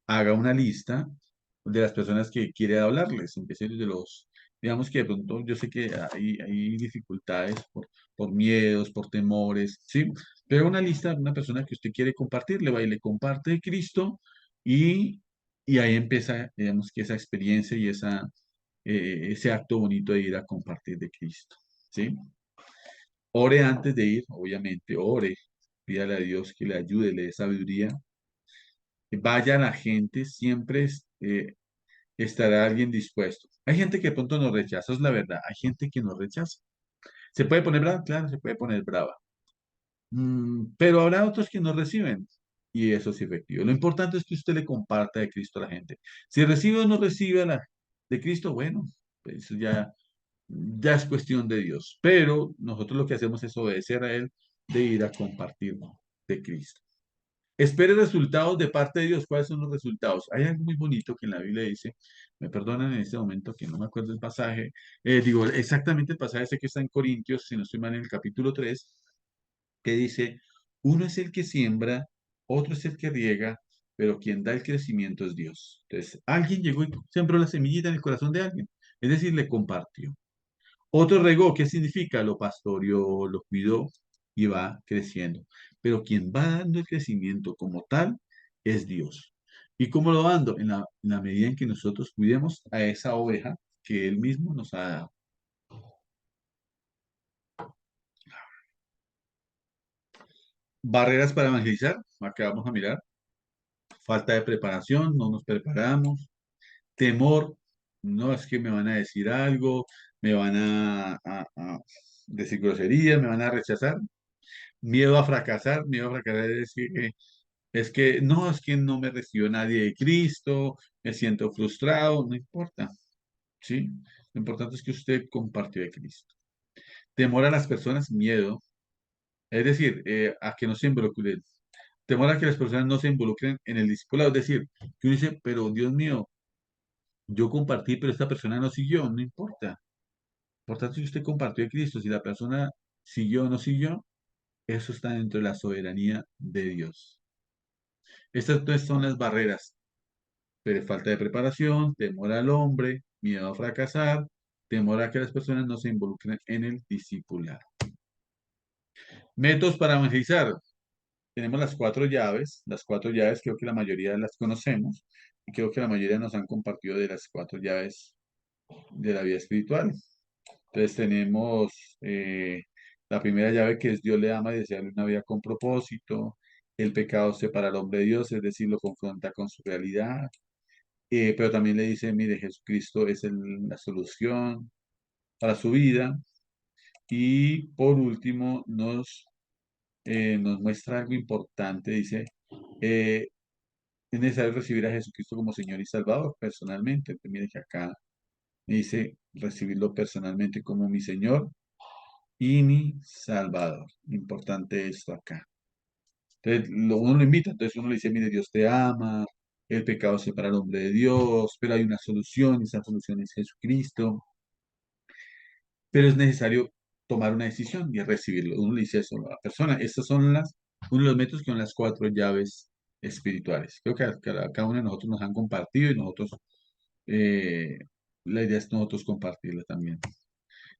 S1: Haga una lista de las personas que quiere hablarles, empiece de los, digamos que de pronto yo sé que hay dificultades por miedos, por temores, ¿sí? Pero una lista de una persona que usted quiere compartirle, va y le comparte de Cristo y, y ahí empieza, digamos que esa experiencia y ese acto bonito de ir a compartir de Cristo, ¿sí? Ore antes de ir, obviamente, ore, pídale a Dios que le ayude, le dé sabiduría. Vaya a la gente, siempre estará alguien dispuesto. Hay gente que de pronto nos rechaza, es la verdad. Hay gente que nos rechaza. ¿Se puede poner brava? Claro, se puede poner brava. Pero habrá otros que no reciben. Y eso es efectivo. Lo importante es que usted le comparta de Cristo a la gente. Si recibe o no recibe de Cristo, bueno, pues eso ya es cuestión de Dios. Pero nosotros lo que hacemos es obedecer a Él de ir a compartir de Cristo. Espere resultados de parte de Dios. ¿Cuáles son los resultados? Hay algo muy bonito que en la Biblia dice, me perdonan en este momento que no me acuerdo el pasaje, digo exactamente el pasaje ese que está en Corintios, si no estoy mal, en el capítulo 3, que dice, uno es el que siembra, otro es el que riega, pero quien da el crecimiento es Dios. Entonces, alguien llegó y sembró la semillita en el corazón de alguien, es decir, le compartió. Otro regó, ¿qué significa? Lo pastoreó, lo cuidó y va creciendo. Pero quien va dando el crecimiento como tal es Dios. ¿Y cómo lo va dando? En la medida en que nosotros cuidemos a esa oveja que Él mismo nos ha dado. Barreras para evangelizar, acá vamos a mirar. Falta de preparación, no nos preparamos. Temor, no es que me van a decir algo, me van a decir groserías, me van a rechazar. Miedo a fracasar es decir, es que no me recibió nadie de Cristo, me siento frustrado, no importa, ¿sí? Lo importante es que usted compartió de Cristo. Temor a las personas, miedo, es decir, a que no se involucren. Temor a que las personas no se involucren en el discipulado, es decir, que uno dice, pero Dios mío, yo compartí, pero esta persona no siguió, no importa. Por tanto, si usted compartió de Cristo, si la persona siguió o no siguió, eso está dentro de la soberanía de Dios. Estas tres son las barreras. Pero falta de preparación, temor al hombre, miedo a fracasar temor a que las personas no se involucren en el discipulado. Métodos para evangelizar. Tenemos las cuatro llaves creo que la mayoría las conocemos y creo que la mayoría nos han compartido de las cuatro llaves de la vida espiritual. Entonces tenemos la primera llave que es Dios le ama y desea una vida con propósito. El pecado separa al hombre de Dios, es decir, lo confronta con su realidad. Pero también le dice, mire, Jesucristo es la solución para su vida. Y por último, nos muestra algo importante, dice, eh, es necesario recibir a Jesucristo como Señor y Salvador personalmente. Entonces, mire que acá me dice recibirlo personalmente como mi Señor y mi Salvador. Importante esto acá. Entonces, uno lo invita, entonces uno le dice, mire, Dios te ama, el pecado separa al hombre de Dios, pero hay una solución, y esa solución es Jesucristo, pero es necesario tomar una decisión y recibirlo. Uno le dice eso a la persona. Estas son uno de los métodos que son las cuatro llaves espirituales. Creo que a cada uno de nosotros nos han compartido y nosotros, eh, la idea es nosotros compartirla también.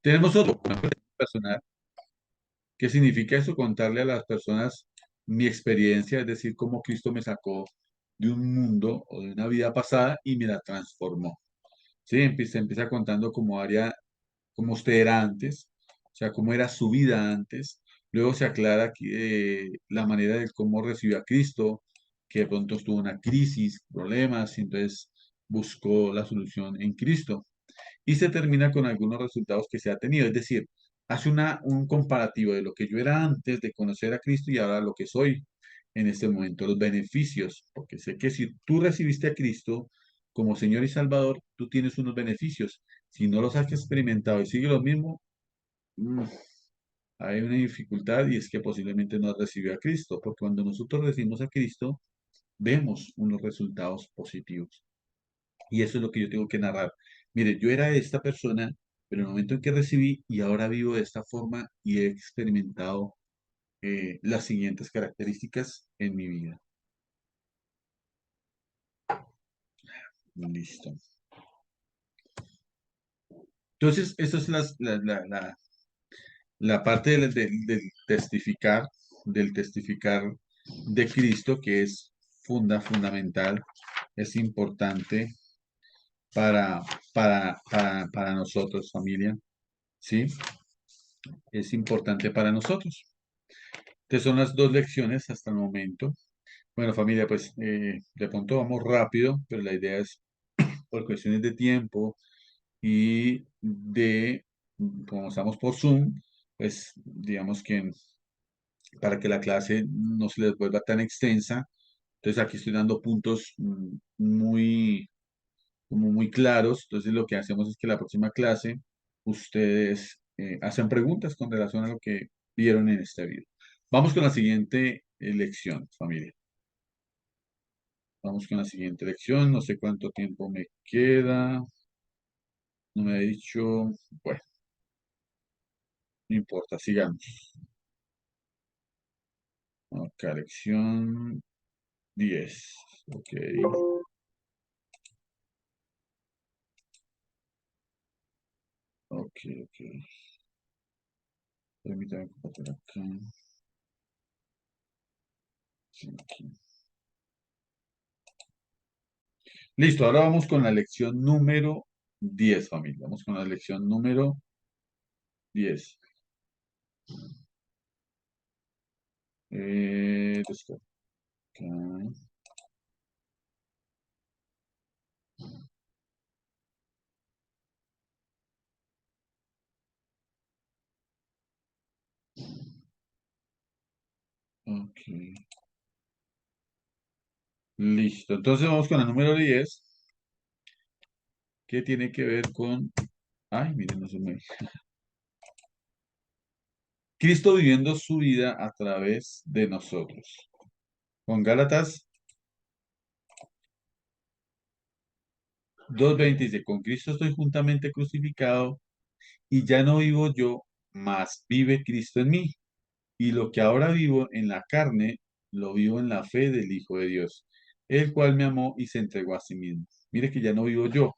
S1: Tenemos otro, personal. ¿Qué significa eso? Contarle a las personas mi experiencia, es decir, cómo Cristo me sacó de un mundo o de una vida pasada y me la transformó. Sí, empieza contando cómo usted era antes, o sea, cómo era su vida antes. Luego se aclara la manera de cómo recibió a Cristo, que de pronto tuvo una crisis, problemas, y entonces buscó la solución en Cristo y se termina con algunos resultados que se ha tenido. Es decir, hace un comparativo de lo que yo era antes de conocer a Cristo y ahora lo que soy en este momento, los beneficios, porque sé que si tú recibiste a Cristo como Señor y Salvador, tú tienes unos beneficios. Si no los has experimentado y sigue lo mismo, mm, hay una dificultad y es que posiblemente no has recibido a Cristo, porque cuando nosotros recibimos a Cristo, vemos unos resultados positivos. Y eso es lo que yo tengo que narrar. Mire, yo era esta persona, pero en el momento en que recibí y ahora vivo de esta forma y he experimentado las siguientes características en mi vida. Listo. Entonces, esa es la parte del testificar de Cristo, que es fundamental, es importante para, para nosotros, familia, ¿sí? Es importante para nosotros. Estas son las dos lecciones hasta el momento. Bueno, familia, pues de pronto vamos rápido, pero la idea es, por cuestiones de tiempo y como estamos por Zoom, pues digamos que para que la clase no se les vuelva tan extensa, entonces aquí estoy dando puntos como muy claros. Entonces lo que hacemos es que la próxima clase ustedes hacen preguntas con relación a lo que vieron en este video. Vamos con la siguiente lección, familia. Vamos con la siguiente lección. No sé cuánto tiempo me queda. No me ha dicho. Bueno, no importa, sigamos. Acá, lección 10. Ok, ok, ok. Permítame compartir acá. Sí, aquí. Listo, ahora vamos con la lección número 10, familia. Vamos con la lección número 10. Descarga. Ok, listo. Entonces vamos con la número 10, que tiene que ver con... Ay, miren, no se me... Cristo viviendo su vida a través de nosotros. Con Gálatas 2:20 dice, con Cristo estoy juntamente crucificado y ya no vivo yo, mas vive Cristo en mí. Y lo que ahora vivo en la carne, lo vivo en la fe del Hijo de Dios, el cual me amó y se entregó a sí mismo. Mire que ya no vivo yo,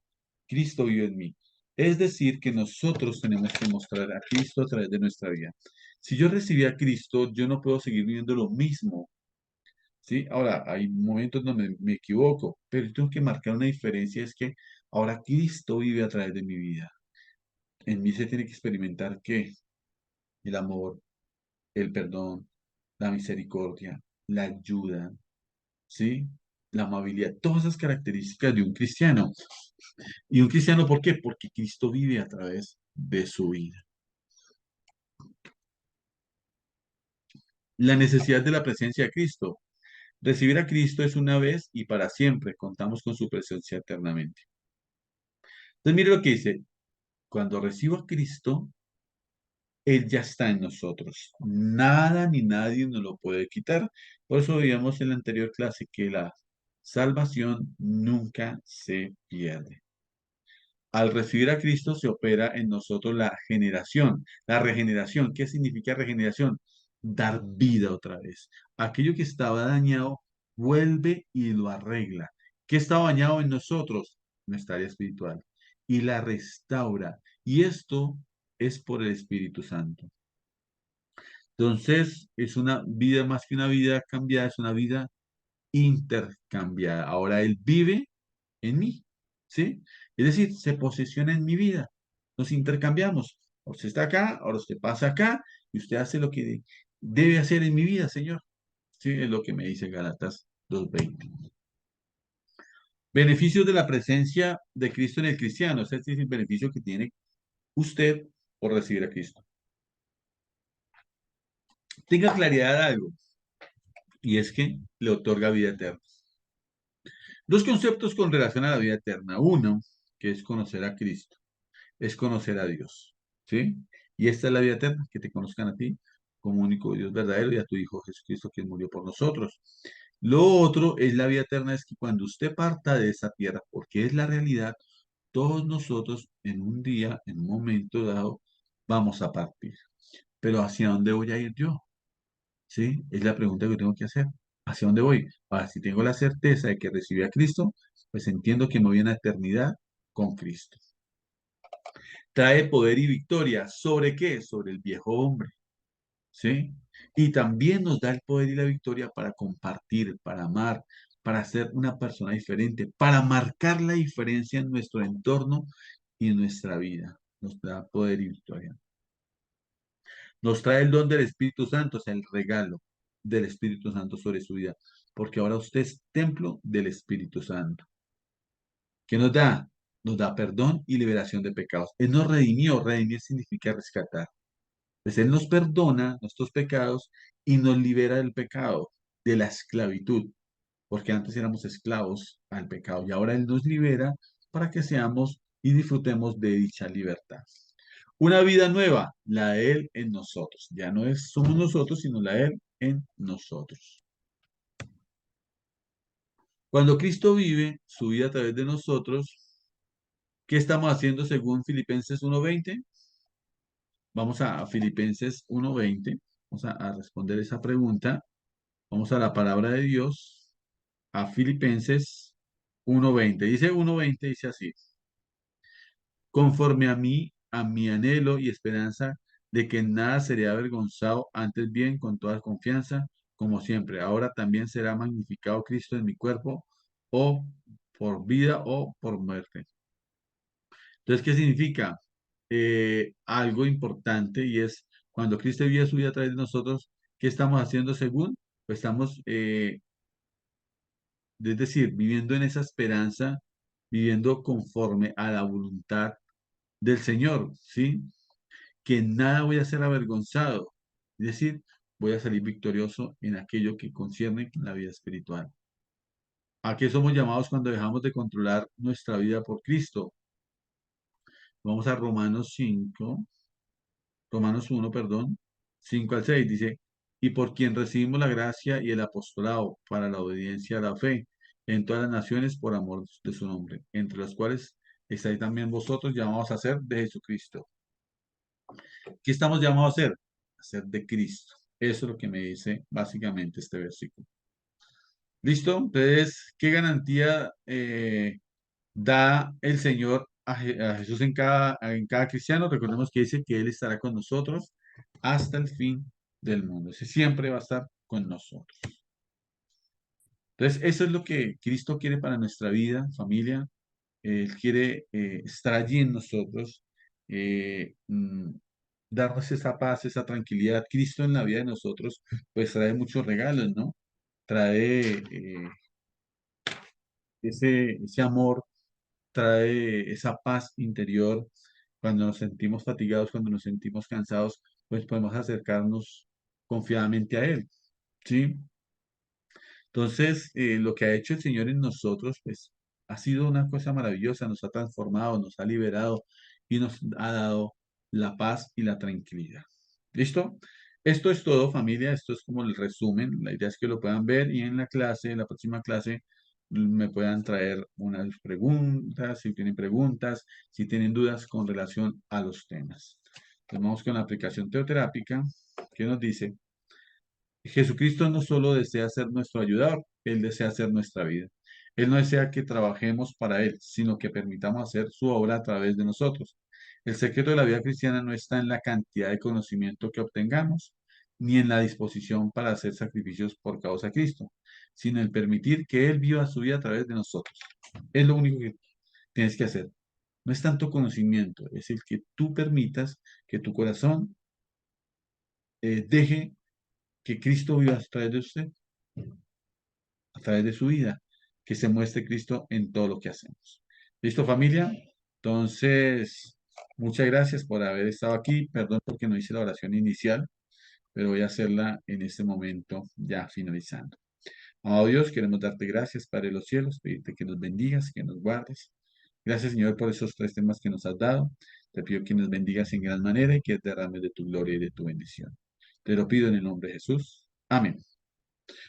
S1: Cristo vive en mí. Es decir, que nosotros tenemos que mostrar a Cristo a través de nuestra vida. Si yo recibí a Cristo, yo no puedo seguir viviendo lo mismo, ¿sí? Ahora, hay momentos donde me equivoco, pero tengo que marcar una diferencia, es que ahora Cristo vive a través de mi vida. En mí se tiene que experimentar ¿qué? El amor, el perdón, la misericordia, la ayuda, ¿sí? La amabilidad, todas esas características de un cristiano. ¿Y un cristiano por qué? Porque Cristo vive a través de su vida. La necesidad de la presencia de Cristo. Recibir a Cristo es una vez y para siempre. Contamos con su presencia eternamente. Entonces, mire lo que dice. Cuando recibo a Cristo, Él ya está en nosotros. Nada ni nadie nos lo puede quitar. Por eso veíamos en la anterior clase que la salvación nunca se pierde. Al recibir a Cristo se opera en nosotros la generación, la regeneración. ¿Qué significa regeneración? Dar vida otra vez. Aquello que estaba dañado vuelve y lo arregla. ¿Qué estaba dañado en nosotros? Nuestra área espiritual. Y la restaura. Y esto es por el Espíritu Santo. Entonces, es una vida más que una vida cambiada, es una vida intercambiada. Ahora Él vive en mí, ¿sí? Es decir, se posesiona en mi vida. Nos intercambiamos. Usted está acá, ahora usted pasa acá y usted hace lo que debe hacer en mi vida, Señor. Sí, es lo que me dice Gálatas 2:20. Beneficios de la presencia de Cristo en el cristiano. Ese es el beneficio que tiene usted por recibir a Cristo. Tenga claridad de algo, y es que le otorga vida eterna. Dos conceptos con relación a la vida eterna. Uno, que es conocer a Cristo, es conocer a Dios, ¿sí? Y esta es la vida eterna, que te conozcan a ti como único Dios verdadero y a tu Hijo Jesucristo, quien murió por nosotros. Lo otro es la vida eterna, es que cuando usted parta de esa tierra, porque es la realidad, todos nosotros en un día, en un momento dado, vamos a partir. Pero ¿hacia dónde voy a ir yo? ¿Sí? Es la pregunta que tengo que hacer. ¿Hacia dónde voy? Ahora, si tengo la certeza de que recibí a Cristo, pues entiendo que me voy a una eternidad con Cristo. Trae poder y victoria. ¿Sobre qué? Sobre el viejo hombre. ¿Sí? Y también nos da el poder y la victoria para compartir, para amar, para ser una persona diferente, para marcar la diferencia en nuestro entorno y en nuestra vida. Nos da poder y victoria. Nos trae el don del Espíritu Santo, o sea, el regalo del Espíritu Santo sobre su vida, porque ahora usted es templo del Espíritu Santo. ¿Qué nos da? Nos da perdón y liberación de pecados. Él nos redimió, redimir significa rescatar. Pues Él nos perdona nuestros pecados y nos libera del pecado, de la esclavitud, porque antes éramos esclavos al pecado y ahora Él nos libera para que seamos y disfrutemos de dicha libertad. Una vida nueva, la de Él en nosotros. Ya no somos nosotros, sino la de Él en nosotros. Cuando Cristo vive su vida a través de nosotros, ¿qué estamos haciendo según Filipenses 1:20? Vamos a Filipenses 1:20. Vamos a responder esa pregunta. Vamos a la palabra de Dios, a Filipenses 1:20. Dice 1:20, dice así. Conforme a mi anhelo y esperanza de que en nada seré avergonzado, antes bien con toda confianza, como siempre. Ahora también será magnificado Cristo en mi cuerpo, o por vida o por muerte. Entonces, ¿qué significa? Algo importante y es cuando Cristo vive su vida a través de nosotros, ¿qué estamos haciendo según? Pues estamos, es decir, viviendo en esa esperanza, viviendo conforme a la voluntad del Señor, ¿sí? Que en nada voy a ser avergonzado, es decir, voy a salir victorioso en aquello que concierne la vida espiritual. ¿A qué somos llamados cuando dejamos de controlar nuestra vida por Cristo? Vamos a Romanos 1, perdón, 5 al 6 dice, y por quien recibimos la gracia y el apostolado para la obediencia a la fe en todas las naciones por amor de su nombre, entre las cuales estáis también vosotros llamados a ser de Jesucristo. ¿Qué estamos llamados a ser? A ser de Cristo. Eso es lo que me dice básicamente este versículo. ¿Listo? Entonces, ¿qué garantía da el Señor a Jesús en cada cristiano, recordemos que dice que Él estará con nosotros hasta el fin del mundo. Ese siempre va a estar con nosotros. Entonces, eso es lo que Cristo quiere para nuestra vida, familia. Él quiere estar allí en nosotros, eh, mm, darnos esa paz, esa tranquilidad. Cristo en la vida de nosotros, pues trae muchos regalos, ¿no? Trae ese amor, trae esa paz interior. Cuando nos sentimos fatigados, cuando nos sentimos cansados, pues podemos acercarnos confiadamente a Él, ¿sí? Entonces, lo que ha hecho el Señor en nosotros, pues, ha sido una cosa maravillosa, nos ha transformado, nos ha liberado y nos ha dado la paz y la tranquilidad. ¿Listo? Esto es todo, familia. Esto es como el resumen. La idea es que lo puedan ver y en la clase, en la próxima clase, me puedan traer unas preguntas, si tienen preguntas, si tienen dudas con relación a los temas. Entonces, vamos con la aplicación teoterápica que nos dice. Jesucristo no solo desea ser nuestro ayudador, Él desea ser nuestra vida. Él no desea que trabajemos para Él, sino que permitamos hacer su obra a través de nosotros. El secreto de la vida cristiana no está en la cantidad de conocimiento que obtengamos, ni en la disposición para hacer sacrificios por causa de Cristo, sino en permitir que Él viva su vida a través de nosotros. Es lo único que tienes que hacer. No es tanto conocimiento, es el que tú permitas que tu corazón deje que Cristo viva a través de usted, a través de su vida, que se muestre Cristo en todo lo que hacemos. ¿Listo, familia? Entonces, muchas gracias por haber estado aquí. Perdón porque no hice la oración inicial, pero voy a hacerla en este momento, ya finalizando. Amado Dios, queremos darte gracias, Padre de los cielos, pedirte que nos bendigas, que nos guardes. Gracias, Señor, por esos tres temas que nos has dado. Te pido que nos bendigas en gran manera y que derrames de tu gloria y de tu bendición. Te lo pido en el nombre de Jesús. Amén.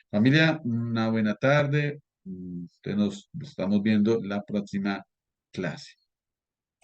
S1: Familia, una buena tarde. Nos estamos viendo la próxima clase.